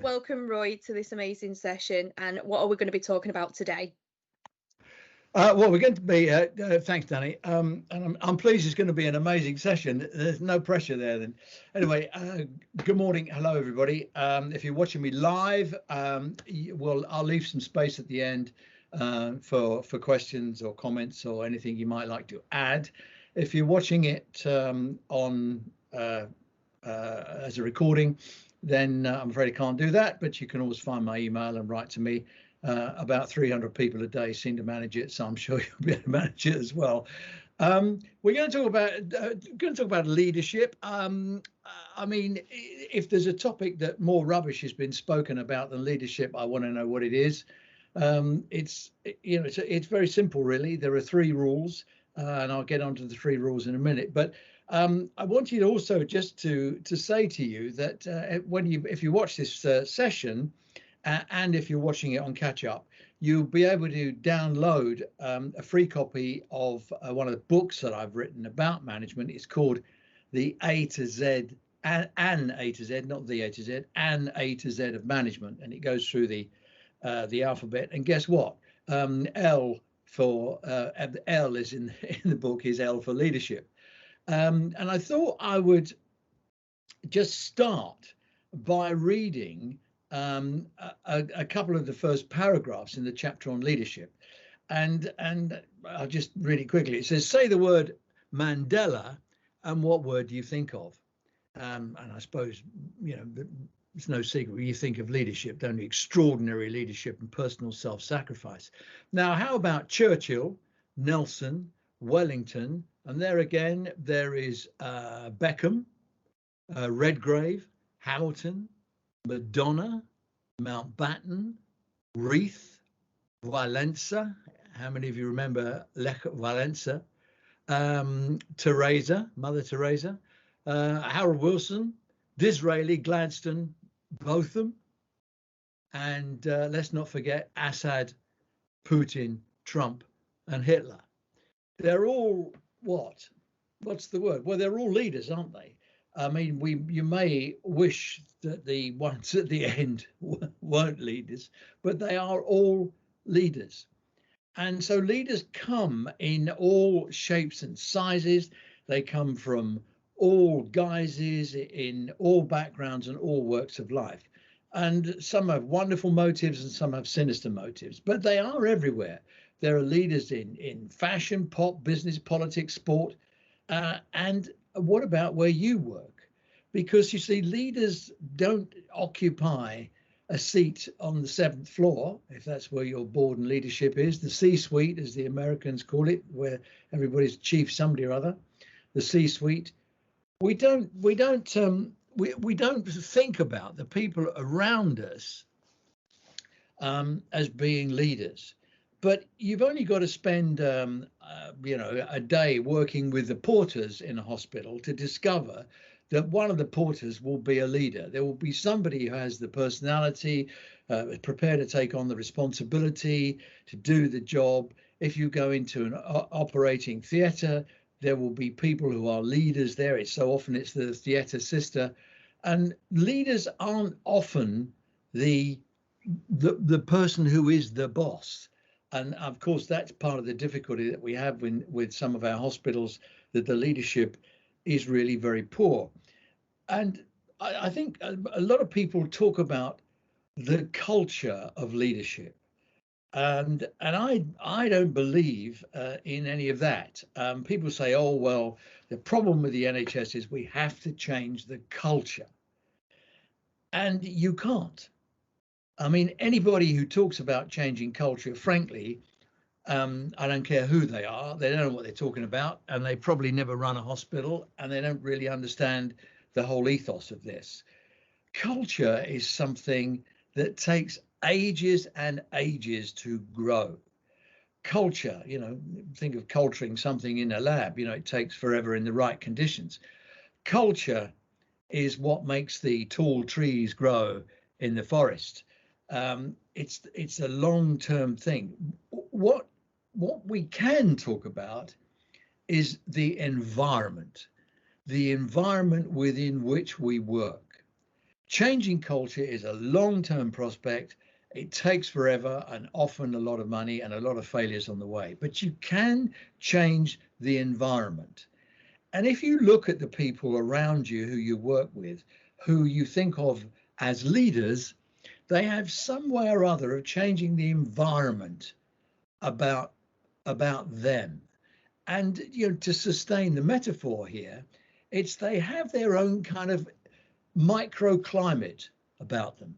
Welcome, Roy, to this amazing session. And what are we going to be talking about today? Well, we're going to be, thanks, Danny. And I'm pleased it's going to be an amazing session. There's no pressure there then. Anyway, good morning. Hello, everybody. If you're watching me live, I'll leave some space at the end for questions or comments or anything you might like to add. If you're watching it on as a recording, then I'm afraid I can't do that, but you can always find my email and write to me. About 300 people a day seem to manage it, so I'm sure you'll be able to manage it as well. We're going to talk about leadership. I mean, if there's a topic that more rubbish has been spoken about than leadership, I want to know what it is. It's very simple, really. There are 3 rules, and I'll get onto the 3 rules in a minute. But I want you to also just to say to you that if you watch this session. And if you're watching it on catch up, you'll be able to download a free copy of one of the books that I've written about management. It's called The A to Z, an A to Z, not the A to Z, an A to Z of management. And it goes through the alphabet. And guess what? L is in the book is L for leadership. And I thought I would just start by reading a couple of the first paragraphs in the chapter on leadership, and I'll just read it quickly. It says, "Say the word Mandela, and what word do you think of?" And I suppose it's no secret when you think of leadership, don't you? Extraordinary leadership and personal self-sacrifice. Now, how about Churchill, Nelson, Wellington, and there again there is Beckham, Redgrave, Hamilton, Madonna, Mountbatten, Reith, Valenza. How many of you remember Lech Walesa? Teresa, Mother Teresa, Harold Wilson, Disraeli, Gladstone, Botham, and let's not forget Assad, Putin, Trump, and Hitler. They're all what? What's the word? Well, they're all leaders, aren't they? I mean, you may wish that the ones at the end weren't leaders, but they are all leaders. And so leaders come in all shapes and sizes. They come from all guises, in all backgrounds and all walks of life. And some have wonderful motives and some have sinister motives, but they are everywhere. There are leaders in fashion, pop, business, politics, sport, and what about where you work? Because you see, leaders don't occupy a seat on the 7th floor, if that's where your board and leadership is, the C-suite, as the Americans call it, where everybody's chief somebody or other, the C-suite. We don't think about the people around us as being leaders. But you've only got to spend, a day working with the porters in a hospital to discover that one of the porters will be a leader. There will be somebody who has the personality, prepared to take on the responsibility, to do the job. If you go into an operating theatre, there will be people who are leaders there. It's the theatre sister. And leaders aren't often the person who is the boss. And of course, that's part of the difficulty that we have with some of our hospitals, that the leadership is really very poor. And I think a lot of people talk about the culture of leadership. And I don't believe in any of that. People say, oh, well, the problem with the NHS is we have to change the culture. And you can't. I mean, anybody who talks about changing culture, frankly, I don't care who they are. They don't know what they're talking about, and they probably never run a hospital, and they don't really understand the whole ethos of this. Culture is something that takes ages and ages to grow. Culture, think of culturing something in a lab, it takes forever in the right conditions. Culture is what makes the tall trees grow in the forest. It's a long-term thing. What we can talk about is the environment within which we work. Changing culture is a long-term prospect. It takes forever and often a lot of money and a lot of failures on the way, but you can change the environment. And if you look at the people around you who you work with, who you think of as leaders, they have some way or other of changing the environment about them. And to sustain the metaphor here, it's they have their own kind of microclimate about them.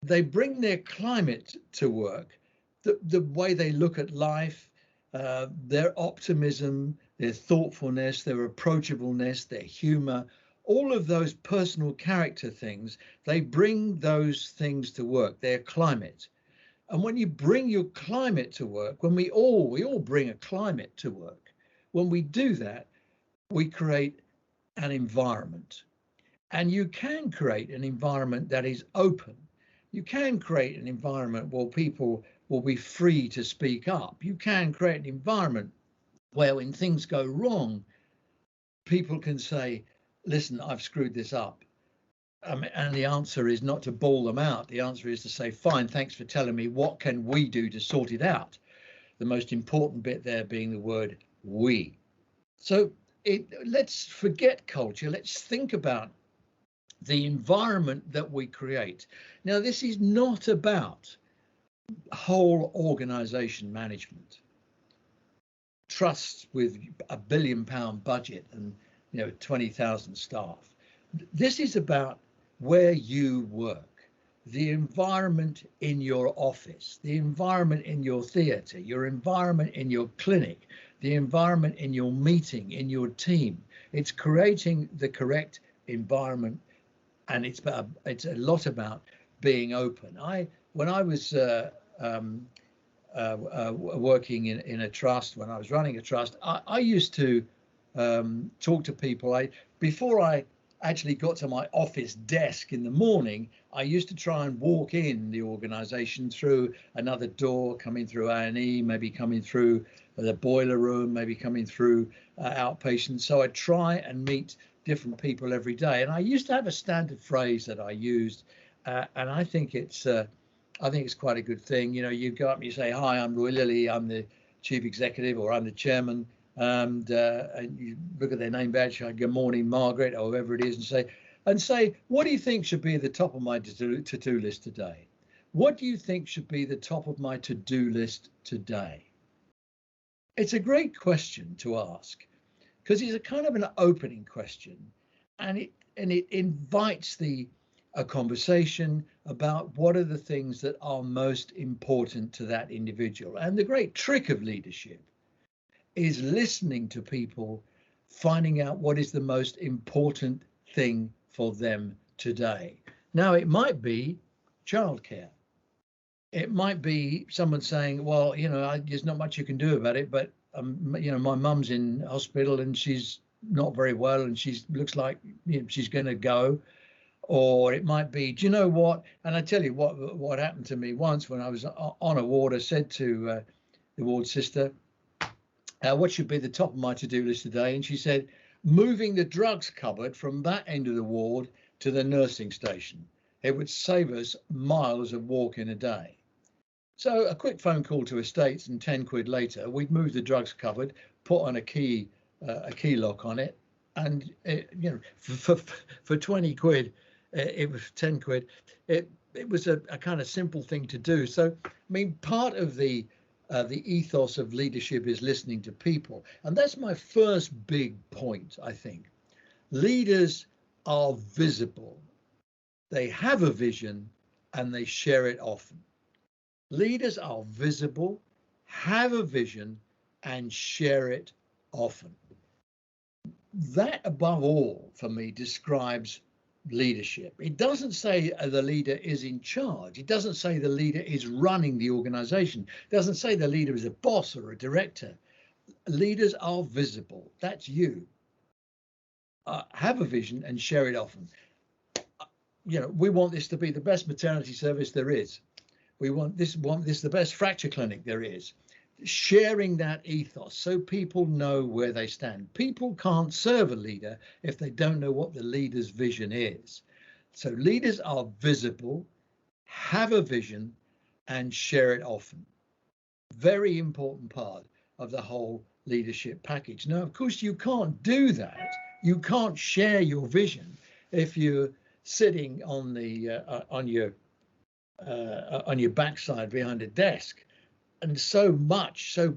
They bring their climate to work, the way they look at life, their optimism, their thoughtfulness, their approachableness, their humor, all of those personal character things, they bring those things to work, their climate. And when you bring your climate to work, when we all bring a climate to work, when we do that, we create an environment. And you can create an environment that is open. You can create an environment where people will be free to speak up. You can create an environment where when things go wrong, people can say, listen, I've screwed this up. And the answer is not to bawl them out. The answer is to say, fine, thanks for telling me. What can we do to sort it out? The most important bit there being the word we. So let's forget culture. Let's think about the environment that we create. Now, this is not about whole organization management. Trusts with £1 billion budget and 20,000 staff. This is about where you work, the environment in your office, the environment in your theatre, your environment in your clinic, the environment in your meeting, in your team. It's creating the correct environment, and it's a lot about being open. When I was working in a trust, when I was running a trust, I used to talk to people. Before I actually got to my office desk in the morning, I used to try and walk in the organization through another door, coming through A&E, maybe coming through the boiler room, maybe coming through outpatients. So I try and meet different people every day. And I used to have a standard phrase that I used, and I think it's quite a good thing. You go up and you say, hi, I'm Roy Lilley, I'm the chief executive, or I'm the chairman. And you look at their name badge, good morning, Margaret, or whoever it is, and say, what do you think should be at the top of my to-do list today? What do you think should be the top of my to-do list today? It's a great question to ask, because it's a kind of an opening question, and it invites a conversation about what are the things that are most important to that individual. And the great trick of leadership is listening to people, finding out what is the most important thing for them today. Now, it might be childcare. It might be someone saying, well, there's not much you can do about it, but my mum's in hospital and she's not very well and she looks like she's going to go. Or it might be, do you know what? And I tell you what happened to me once when I was on a ward. I said to the ward sister, what should be the top of my to-do list today? And she said, moving the drugs cupboard from that end of the ward to the nursing station. It would save us miles of walking a day. So a quick phone call to estates, and 10 quid later, we'd moved the drugs cupboard, put on a key lock on it, and for 20 quid, it was 10 quid. It was a kind of simple thing to do. So, I mean, part of the ethos of leadership is listening to people. And that's my first big point, I think. Leaders are visible. They have a vision and they share it often. Leaders are visible, have a vision, and share it often. That, above all, for me, describes leadership. It doesn't say the leader is in charge. It doesn't say the leader is running the organization. It doesn't say the leader is a boss or a director. Leaders are visible. That's you. Have a vision and share it often. We want this to be the best maternity service there is. We want this the best fracture clinic there is. Sharing that ethos so people know where they stand. People can't serve a leader if they don't know what the leader's vision is. So leaders are visible, have a vision, and share it often. Very important part of the whole leadership package. Now, of course, you can't do that. You can't share your vision if you're sitting on your backside behind a desk. And such a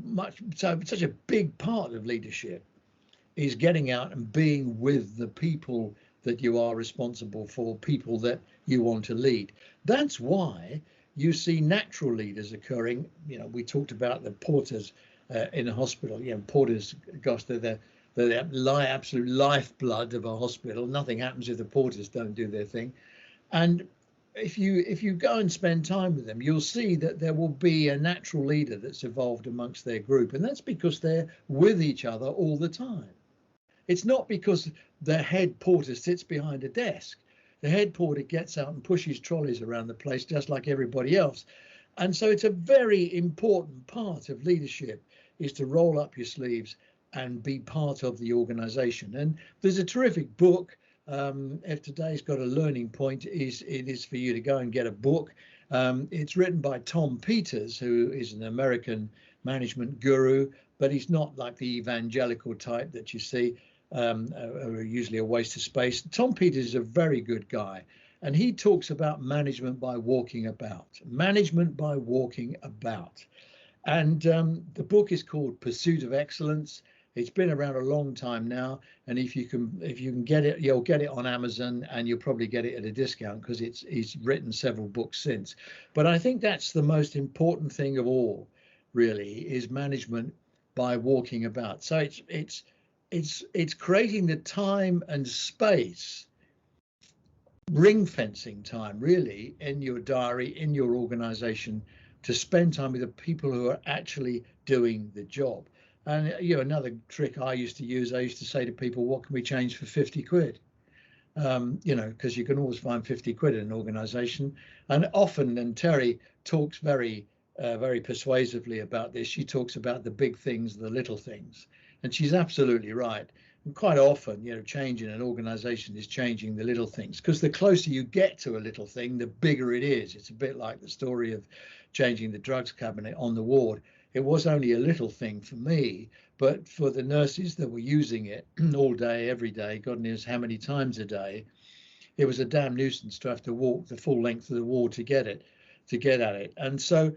big part of leadership is getting out and being with the people that you are responsible for, people that you want to lead. That's why you see natural leaders occurring. You know, we talked about the porters in a hospital. You know, porters, gosh, they're the absolute lifeblood of a hospital. Nothing happens if the porters don't do their thing. And if you go and spend time with them, you'll see that there will be a natural leader that's evolved amongst their group, and that's because they're with each other all the time. It's not because the head porter sits behind a desk. The head porter gets out and pushes trolleys around the place just like everybody else. And so it's a very important part of leadership is to roll up your sleeves and be part of the organization. And there's a terrific book. If today's got a learning point, it is for you to go and get a book. It's written by Tom Peters, who is an American management guru, but he's not like the evangelical type that you see, are usually a waste of space. Tom Peters is a very good guy, and he talks about management by walking about. Management by walking about. And the book is called Pursuit of Excellence. It's been around a long time now, and if you can get it, you'll get it on Amazon, and you'll probably get it at a discount because he's written several books since. But I think that's the most important thing of all, really, is management by walking about. So it's creating the time and space, ring fencing time, really, in your diary, in your organization, to spend time with the people who are actually doing the job. And you know, another trick I used to say to people, what can we change for 50 quid? You know, because you can always find 50 quid in an organization. And often, and Terry talks very persuasively about this, she talks about the big things, the little things. And she's absolutely right. And quite often, you know, change in an organization is changing the little things, because the closer you get to a little thing, the bigger it is. It's a bit like the story of changing the drugs cabinet on the ward. It was only a little thing for me, but for the nurses that were using it all day, every day, God knows how many times a day, it was a damn nuisance to have to walk the full length of the ward to get at it. And so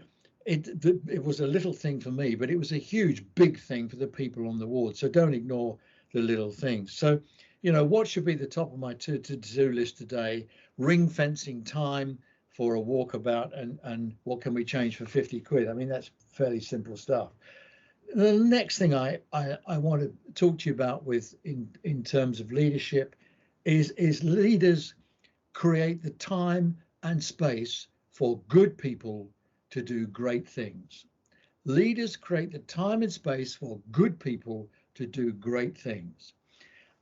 it was a little thing for me, but it was a huge, big thing for the people on the ward. So don't ignore the little things. So, you know, what should be the top of my to-do list today? Ring fencing time for a walkabout, and what can we change for 50 quid? I mean, that's fairly simple stuff. The next thing I want to talk to you about in terms of leadership is leaders create the time and space for good people to do great things. Leaders create the time and space for good people to do great things.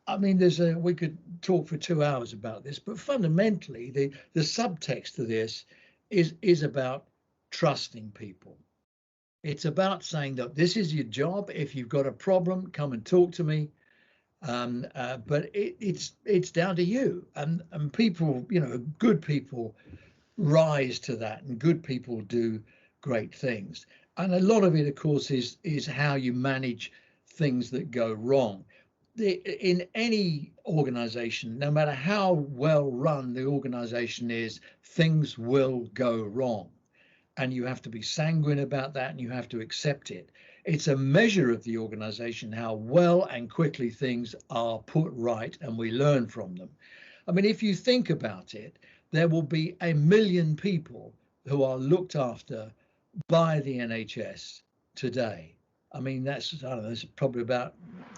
I mean, we could talk for 2 hours about this, but fundamentally, the subtext of this is about trusting people. It's about saying that this is your job. If you've got a problem, come and talk to me. But it's down to you, and people, you know, good people rise to that, and good people do great things. And a lot of it, of course, is how you manage things that go wrong. In any organization, no matter how well run the organization is, things will go wrong. And you have to be sanguine about that, and you have to accept it. It's a measure of the organization how well and quickly things are put right, and we learn from them. I mean, if you think about it, there will be 1 million people who are looked after by the NHS today. I mean, I don't know, it's probably about,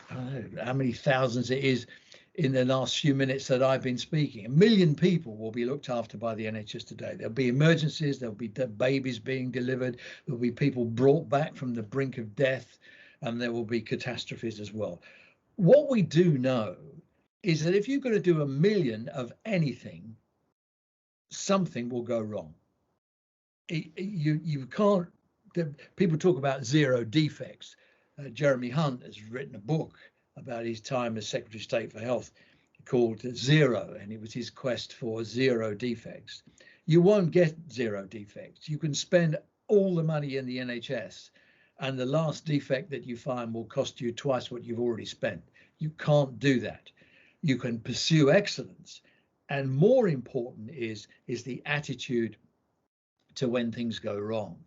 I don't know how many thousands it is in the last few minutes that I've been speaking. 1 million people will be looked after by the NHS today. There'll be emergencies, there'll be babies being delivered, there'll be people brought back from the brink of death, and there will be catastrophes as well. What we do know is that if you're going to do 1 million of anything, something will go wrong. You can't. People talk about zero defects. Jeremy Hunt has written a book about his time as Secretary of State for Health called Zero, and it was his quest for zero defects. You won't get zero defects. You can spend all the money in the NHS, and the last defect that you find will cost you twice what you've already spent. You can't do that. You can pursue excellence, and more important is the attitude to when things go wrong.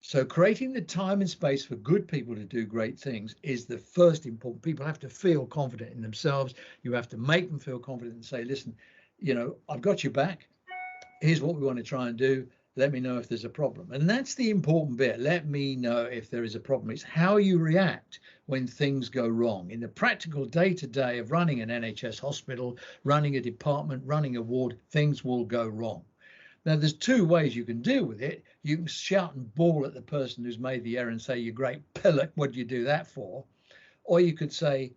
So creating the time and space for good people to do great things is the first important. People have to feel confident in themselves. You have to make them feel confident and say, listen, I've got your back. Here's what we want to try and do. Let me know if there's a problem. And that's the important bit. Let me know if there is a problem. It's how you react when things go wrong. In the practical day-to-day of running an NHS hospital, running a department, running a ward, things will go wrong. Now, there's two ways you can deal with it. You can shout and bawl at the person who's made the error and say, you great pillock, what do you do that for? Or you could say,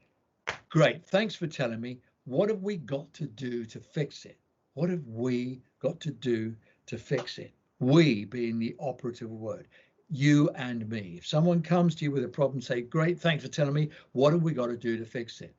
great, thanks for telling me. What have we got to do to fix it? What have we got to do to fix it? We being the operative word, you and me. If someone comes to you with a problem, say, great, thanks for telling me. What have we got to do to fix it?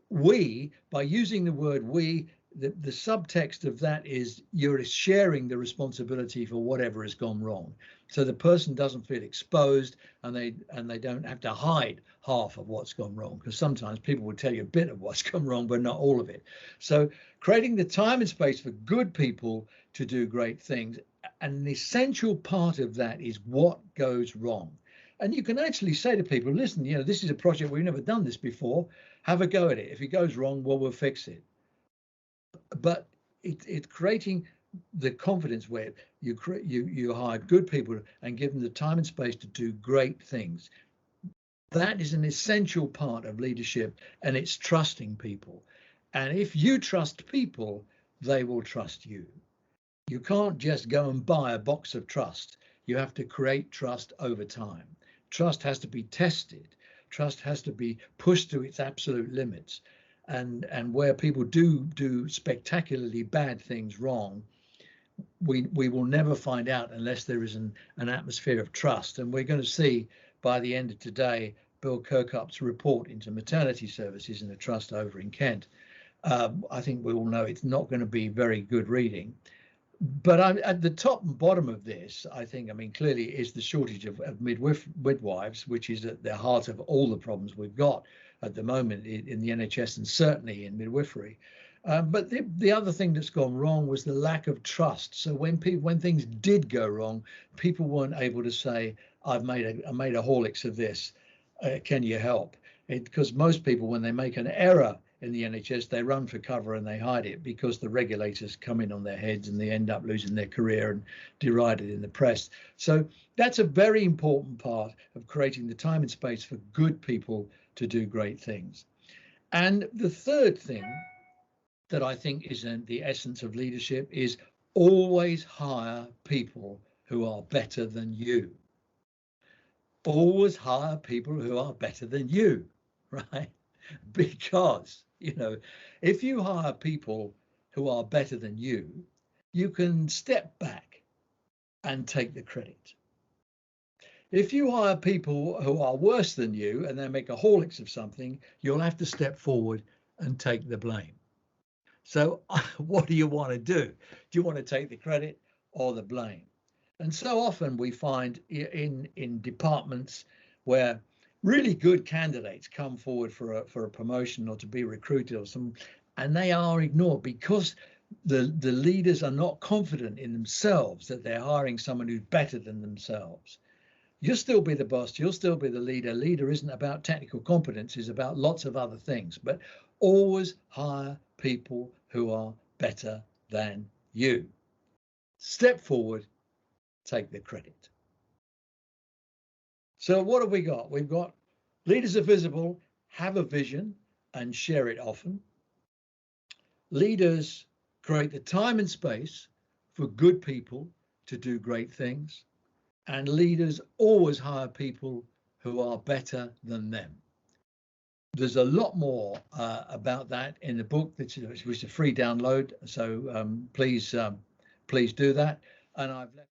We, by using the word we, the subtext of that is you're sharing the responsibility for whatever has gone wrong. So the person doesn't feel exposed, and they don't have to hide half of what's gone wrong, because sometimes people will tell you a bit of what's gone wrong, but not all of it. So creating the time and space for good people to do great things. And an essential part of that is what goes wrong. And you can actually say to people, listen, this is a project, we've never done this before. Have a go at it. If it goes wrong, well, we'll fix it. But it's creating the confidence where you hire good people and give them the time and space to do great things. That is an essential part of leadership, and it's trusting people. And if you trust people, they will trust you. You can't just go and buy a box of trust. You have to create trust over time. Trust has to be tested. Trust has to be pushed to its absolute limits. And where people do spectacularly bad things wrong, we will never find out unless there is an atmosphere of trust. And we're going to see by the end of today Bill Kirkup's report into maternity services in a trust over in Kent. I think we all know it's not going to be very good reading. But at the top and bottom of this, I mean, clearly is the shortage of midwives, which is at the heart of all the problems we've got at the moment in the NHS and certainly in midwifery. But the other thing that's gone wrong was the lack of trust. So when things did go wrong, people weren't able to say, I made a Horlicks of this. Can you help? Because most people, when they make an error in the NHS, they run for cover and they hide it because the regulators come in on their heads and they end up losing their career and derided in the press. So that's a very important part of creating the time and space for good people to do great things. And the third thing that I think is the essence of leadership is always hire people who are better than you. Always hire people who are better than you, right? Because, if you hire people who are better than you, you can step back and take the credit. If you hire people who are worse than you and they make a Horlicks of something, you'll have to step forward and take the blame. So what do you want to do? Do you want to take the credit or the blame? And so often we find in departments where really good candidates come forward for a promotion or to be recruited or some, and they are ignored because the leaders are not confident in themselves that they're hiring someone who's better than themselves. You'll still be the boss, you'll still be the leader. Leader isn't about technical competence, it's about lots of other things, but always hire people who are better than you. Step forward, take the credit. So what have we got? We've got leaders are visible, have a vision and share it often. Leaders create the time and space for good people to do great things. And leaders always hire people who are better than them. There's a lot more about that in the book, which is a free download. So please do that. And I've left